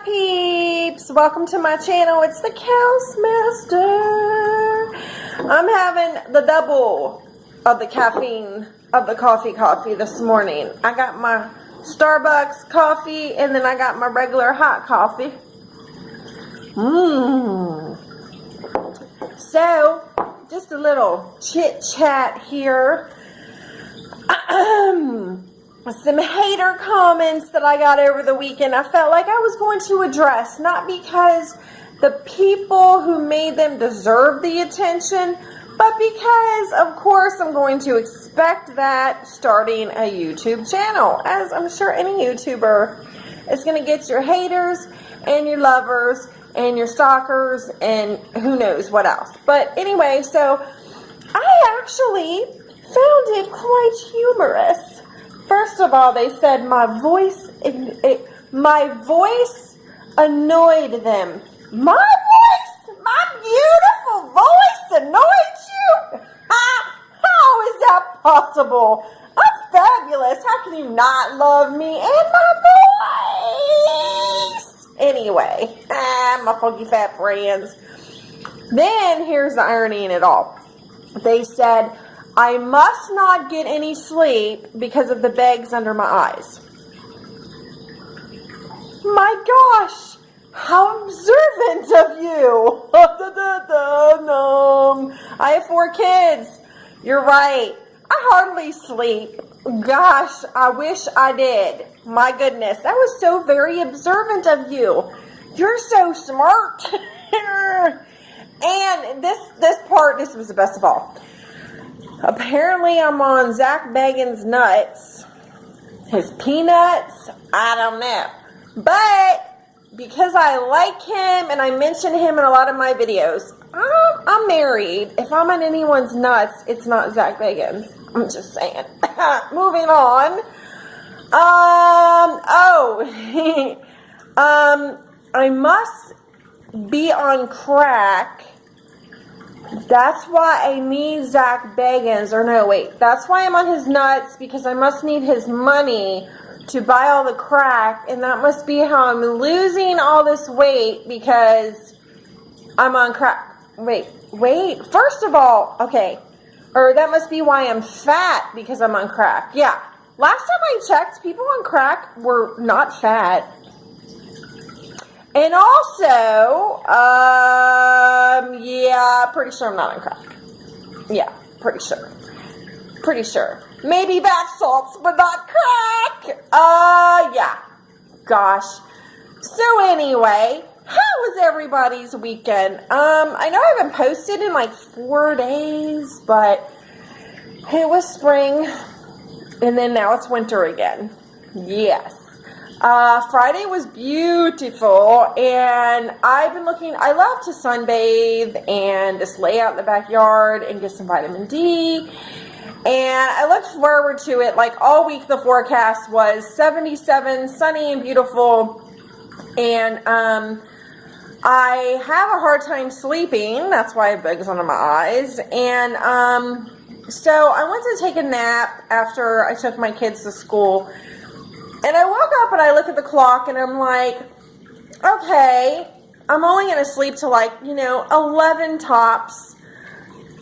peeps? Welcome to my channel. It's the Chaos Master. I'm having the double of the caffeine of the coffee this morning. I got my Starbucks coffee and then I got my regular hot coffee. So, just a little chit chat here. Some hater comments that I got over the weekend I felt like I was going to address, not because the people who made them deserve the attention, but because, of course, I'm going to expect that starting a YouTube channel, as I'm sure any YouTuber is going to get your haters and your lovers and your stalkers and who knows what else. But anyway, so I actually found it quite humorous. First of all, they said my voice annoyed them. My voice? My beautiful voice annoyed you? How is that possible? I'm fabulous. How can you not love me and my voice? Anyway, my funky fat friends. Then, here's the irony in it all. They said, I must not get any sleep because of the bags under my eyes. My gosh, how observant of you. I have 4 kids. You're right. I hardly sleep. Gosh, I wish I did. My goodness, that was so very observant of you. You're so smart. And this was the best of all. Apparently, I'm on Zach Bagans' nuts. His peanuts, I don't know. But because I like him and I mention him in a lot of my videos, I'm married. If I'm on anyone's nuts, it's not Zach Bagans. I'm just saying. Moving on. I must be on crack. That's why I need Zach Bagans, that's why I'm on his nuts, because I must need his money to buy all the crack, and that must be how I'm losing all this weight, because I'm on crack. Wait, first of all, that must be why I'm fat, because I'm on crack. Yeah, last time I checked, people on crack were not fat. And also, pretty sure I'm not on crack. Yeah, pretty sure. Maybe bath salts, but not crack. Yeah. Gosh. So anyway, how was everybody's weekend? I know I haven't posted in like 4 days, but it was spring, and then now it's winter again. Yes. Friday was beautiful, and I love to sunbathe and just lay out in the backyard and get some vitamin D, and I looked forward to it. Like all week the forecast was 77, sunny and beautiful, and I have a hard time sleeping. That's why I have bags under my eyes, and so I went to take a nap after I took my kids to school. And I woke up and I look at the clock and I'm like, okay, I'm only going to sleep till 11 tops,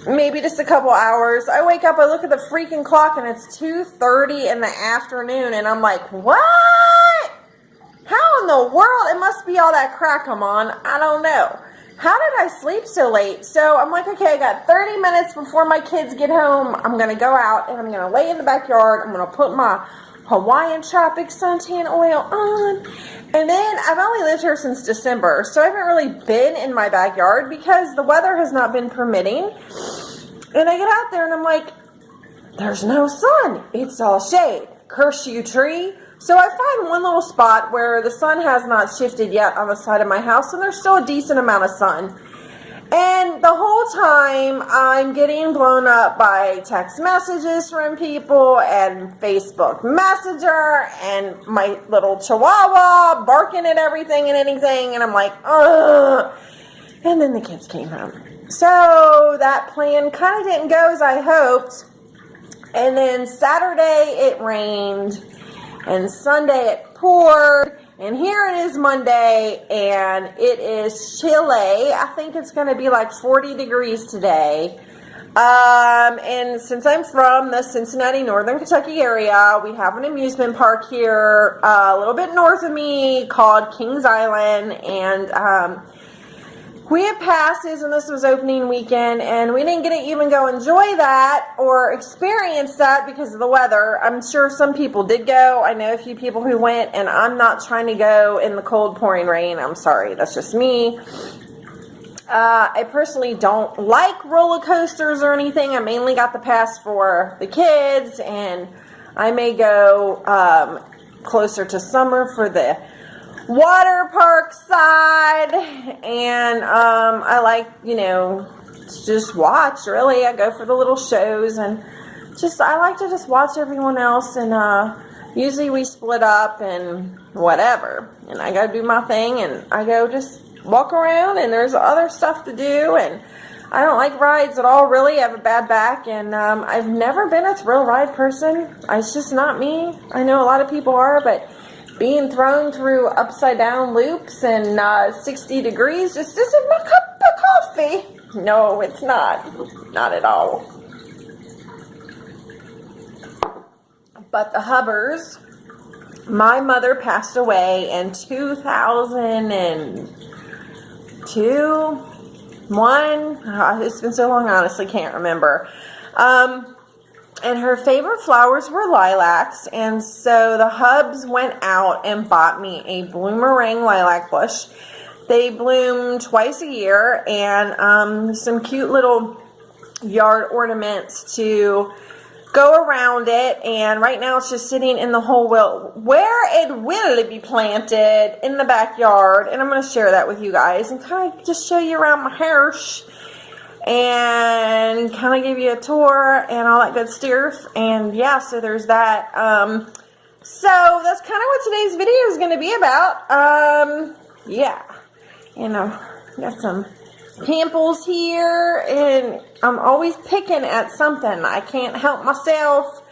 maybe just a couple hours. I wake up, I look at the freaking clock and it's 2:30 in the afternoon and I'm like, what? How in the world? It must be all that crack I'm on. I don't know. How did I sleep so late? So I'm like, okay, I got 30 minutes before my kids get home. I'm going to go out and I'm going to lay in the backyard. I'm going to put my Hawaiian Tropic suntan oil on, and then I've only lived here since December, so I haven't really been in my backyard because the weather has not been permitting. And I get out there and I'm like, there's no sun, it's all shade. Curse you, tree. So I find one little spot where the sun has not shifted yet on the side of my house, and there's still a decent amount of sun. And the whole time, I'm getting blown up by text messages from people and Facebook Messenger and my little chihuahua barking at everything and anything. And I'm like, ugh. And then the kids came home. So that plan kind of didn't go as I hoped. And then Saturday, it rained. And Sunday, it poured. And here it is Monday, and it is chilly. I think it's going to be like 40 degrees today. And since I'm from the Cincinnati, Northern Kentucky area, we have an amusement park here a little bit north of me called Kings Island, and we had passes, and this was opening weekend, and we didn't get to even go enjoy that or experience that because of the weather. I'm sure some people did go. I know a few people who went, and I'm not trying to go in the cold, pouring rain. I'm sorry. That's just me. I personally don't like roller coasters or anything. I mainly got the pass for the kids, and I may go closer to summer for the water park side. And I like, to just watch, really. I go for the little shows, and I like to just watch everyone else, and usually we split up and whatever, and I go do my thing, and I go just walk around, and there's other stuff to do, and I don't like rides at all, really. I have a bad back, and I've never been a thrill ride person. It's just not me. I know a lot of people are, but being thrown through upside down loops and 60 degrees just isn't my cup of coffee. No, it's not. Not at all. But the Hubbers, my mother passed away in 2002, 1. It's been so long, I honestly can't remember. And her favorite flowers were lilacs, and so the Hubs went out and bought me a bloomerang lilac bush. They bloom twice a year, and some cute little yard ornaments to go around it. And right now it's just sitting in the whole where it will be planted in the backyard, and I'm going to share that with you guys and kind of just show you around my house and kind of give you a tour and all that good stuff. And yeah, so there's that. So that's kind of what today's video is going to be about. Yeah, got some pimples here, and I'm always picking at something. I can't help myself.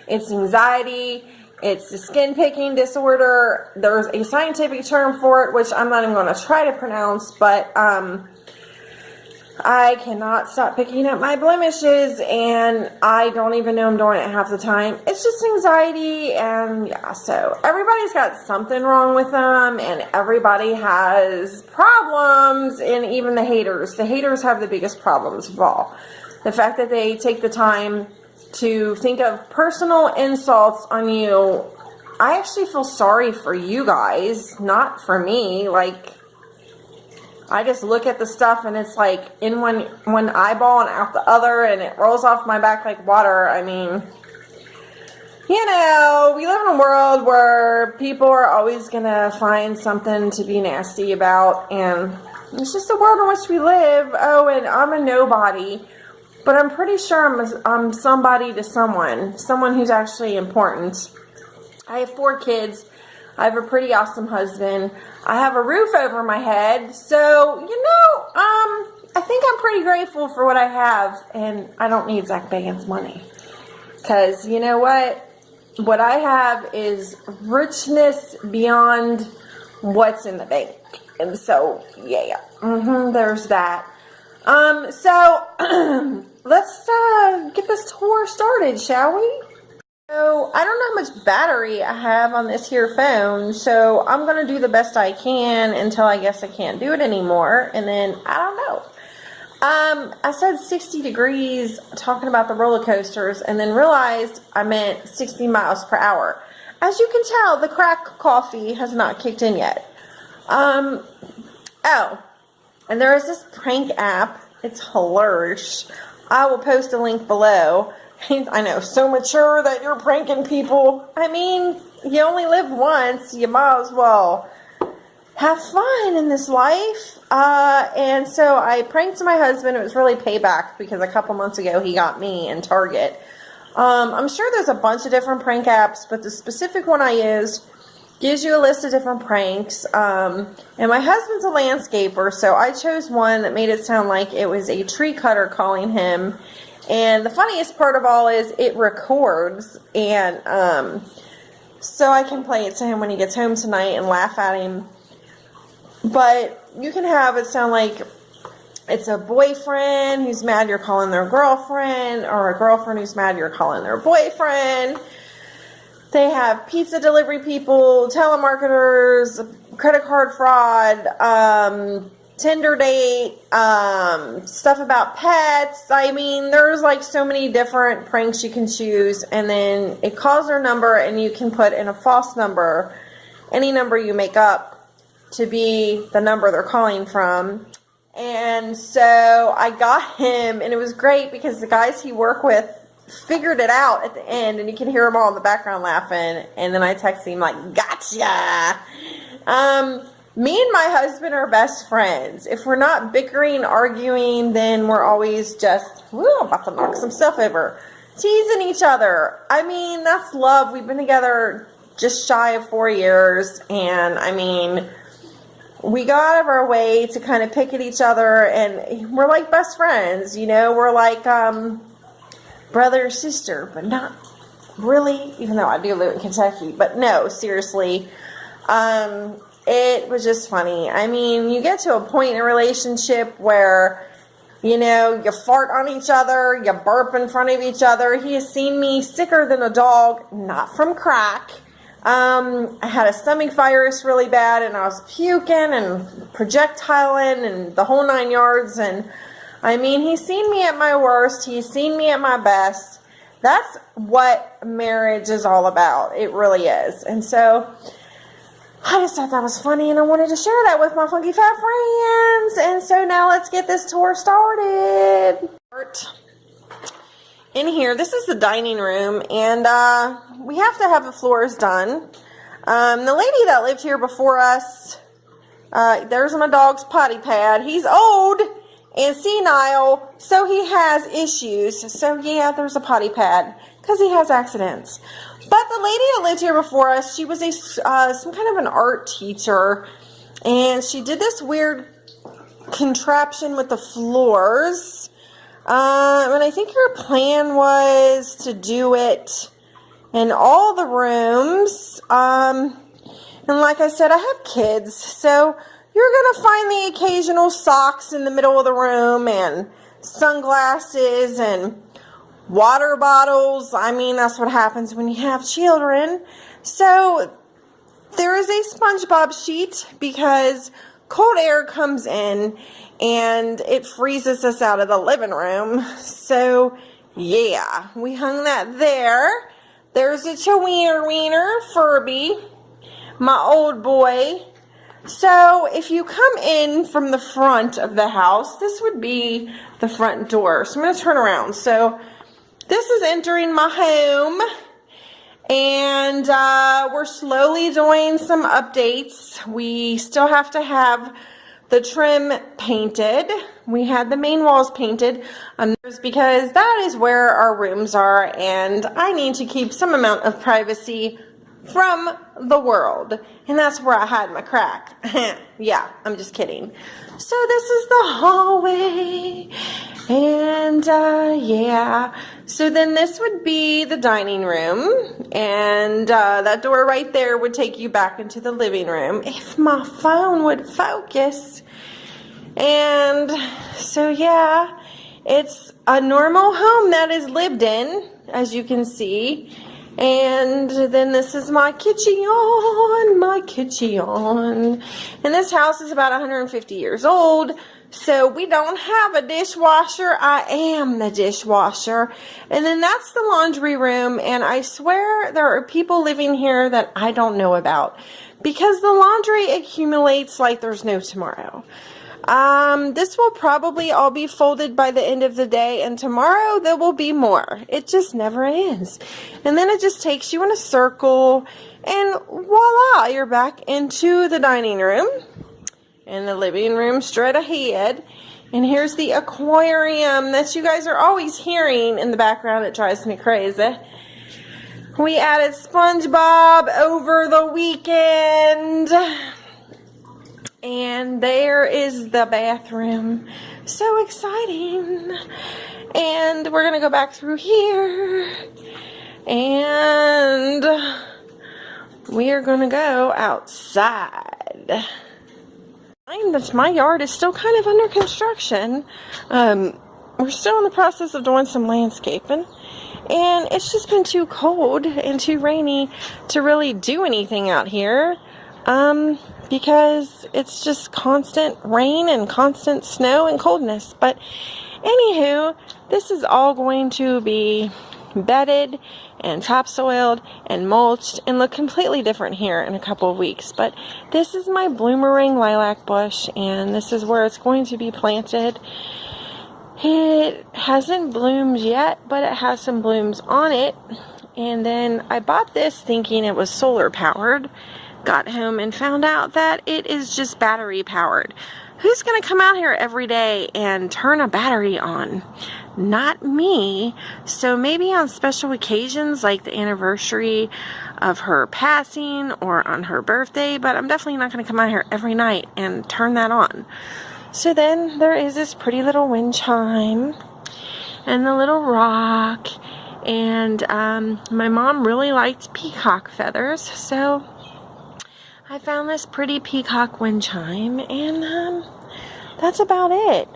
It's anxiety. It's a skin picking disorder. There's a scientific term for it, which I'm not even going to try to pronounce, but I cannot stop picking up my blemishes, and I don't even know I'm doing it half the time. It's just anxiety, and yeah, so everybody's got something wrong with them, and everybody has problems, and even the haters. The haters have the biggest problems of all. The fact that they take the time to think of personal insults on you. I actually feel sorry for you guys, not for me. I just look at the stuff, and it's like in one eyeball and out the other, and it rolls off my back like water. I mean, we live in a world where people are always going to find something to be nasty about, and it's just the world in which we live. Oh, and I'm a nobody, but I'm pretty sure I'm somebody to someone who's actually important. I have 4 kids. I have a pretty awesome husband. I have a roof over my head. So, I think I'm pretty grateful for what I have. And I don't need Zach Bagan's money. Because, you know what? What I have is richness beyond what's in the bank. And so, yeah. There's that. So, let's get this tour started, shall we? So, I don't know how much battery I have on this here phone, so I'm going to do the best I can until I guess I can't do it anymore, and then, I don't know. I said 60 degrees talking about the roller coasters, and then realized I meant 60 miles per hour. As you can tell, the crack coffee has not kicked in yet. Oh, and there is this prank app. It's hilarious. I will post a link below. I know, so mature that you're pranking people. I mean, you only live once. You might as well have fun in this life. And so I pranked my husband. It was really payback because a couple months ago he got me in Target. I'm sure there's a bunch of different prank apps, but the specific one I used gives you a list of different pranks. And my husband's a landscaper, so I chose one that made it sound like it was a tree cutter calling him. And the funniest part of all is it records, and so I can play it to him when he gets home tonight and laugh at him. But you can have it sound like it's a boyfriend who's mad you're calling their girlfriend, or a girlfriend who's mad you're calling their boyfriend. They have pizza delivery people, telemarketers, credit card fraud, Tinder date, stuff about pets. I mean, there's like so many different pranks you can choose, and then it calls their number and you can put in a false number, any number you make up to be the number they're calling from. And so I got him, and it was great because the guys he worked with figured it out at the end, and you can hear them all in the background laughing. And then I texted him like, gotcha. Me and my husband are best friends. If we're not bickering, arguing, then we're always just about to knock some stuff over, teasing each other. I mean, that's love. We've been together just shy of 4 years, and I mean, we go out of our way to kind of pick at each other, and we're like best friends, you know. We're like brother or sister, but not really, even though I do live in Kentucky. But no, seriously, it was just funny. I mean, you get to a point in a relationship where, you know, you fart on each other, you burp in front of each other. He has seen me sicker than a dog, not from crack. I had a stomach virus really bad, and I was puking and projectiling and the whole 9 yards. And I mean, he's seen me at my worst. He's seen me at my best. That's what marriage is all about. It really is. And so I just thought that was funny, and I wanted to share that with my funky fat friends. And so now let's get this tour started. In here, this is the dining room, and we have to have the floors done. The lady that lived here before us, there's my dog's potty pad. He's old and senile, so he has issues. So yeah, there's a potty pad because he has accidents. But the lady that lived here before us, she was some kind of an art teacher, and she did this weird contraption with the floors. And I think her plan was to do it in all the rooms. And like I said, I have kids, so you're going to find the occasional socks in the middle of the room, and sunglasses and water bottles. I mean, that's what happens when you have children. So there is a SpongeBob sheet because cold air comes in and it freezes us out of the living room. So yeah, we hung that there. There's a Chewiener Furby, my old boy. So if you come in from the front of the house, this would be the front door. So I'm going to turn around. So this is entering my home, and we're slowly doing some updates. We still have to have the trim painted. We had the main walls painted because that is where our rooms are, and I need to keep some amount of privacy from the world, and that's where I hide my crack. Yeah, I'm just kidding. So this is the hallway, and yeah, so then this would be the dining room, and that door right there would take you back into the living room if my phone would focus. And so yeah, it's a normal home that is lived in, as you can see. And then this is my kitchen. And this house is about 150 years old, so we don't have a dishwasher. I am the dishwasher. And then that's the laundry room, and I swear there are people living here that I don't know about because the laundry accumulates like there's no tomorrow. This will probably all be folded by the end of the day, and tomorrow there will be more. It just never ends. And then it just takes you in a circle, and voila, you're back into the dining room and the living room straight ahead. And here's the aquarium that you guys are always hearing in the background. It drives me crazy. We added SpongeBob over the weekend. And there is the bathroom. So exciting. And we're going to go back through here. And we are going to go outside. My yard is still kind of under construction. We're still in the process of doing some landscaping, and it's just been too cold and too rainy to really do anything out here, because it's just constant rain and constant snow and coldness. But anywho, this is all going to be bedded and topsoiled and mulched and look completely different here in a couple of weeks. But this is my bloomerang lilac bush, and this is where it's going to be planted. It hasn't bloomed yet, but it has some blooms on it. And then I bought this thinking it was solar powered. Got home and found out that it is just battery powered. Who's going to come out here every day and turn a battery on? Not me. So maybe on special occasions like the anniversary of her passing or on her birthday, but I'm definitely not going to come out here every night and turn that on. So then there is this pretty little wind chime and the little rock, and my mom really liked peacock feathers, so I found this pretty peacock wind chime, and that's about it.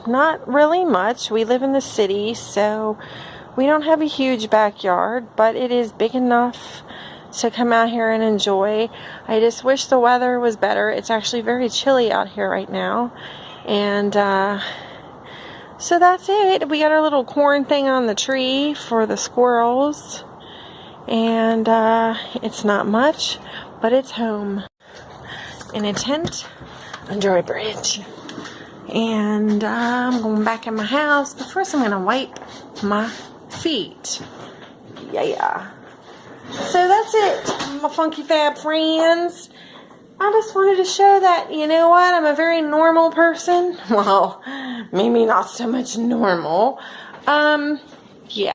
Not really much. We live in the city, so we don't have a huge backyard, but it is big enough to come out here and enjoy. I just wish the weather was better. It's actually very chilly out here right now, and so that's it. We got our little corn thing on the tree for the squirrels, and it's not much, but it's home in a tent under a bridge. And I'm going back in my house, but first I'm going to wipe my feet. Yeah. So that's it, my funky fab friends. I just wanted to show that, you know what, I'm a very normal person. Well, maybe not so much normal. Yeah.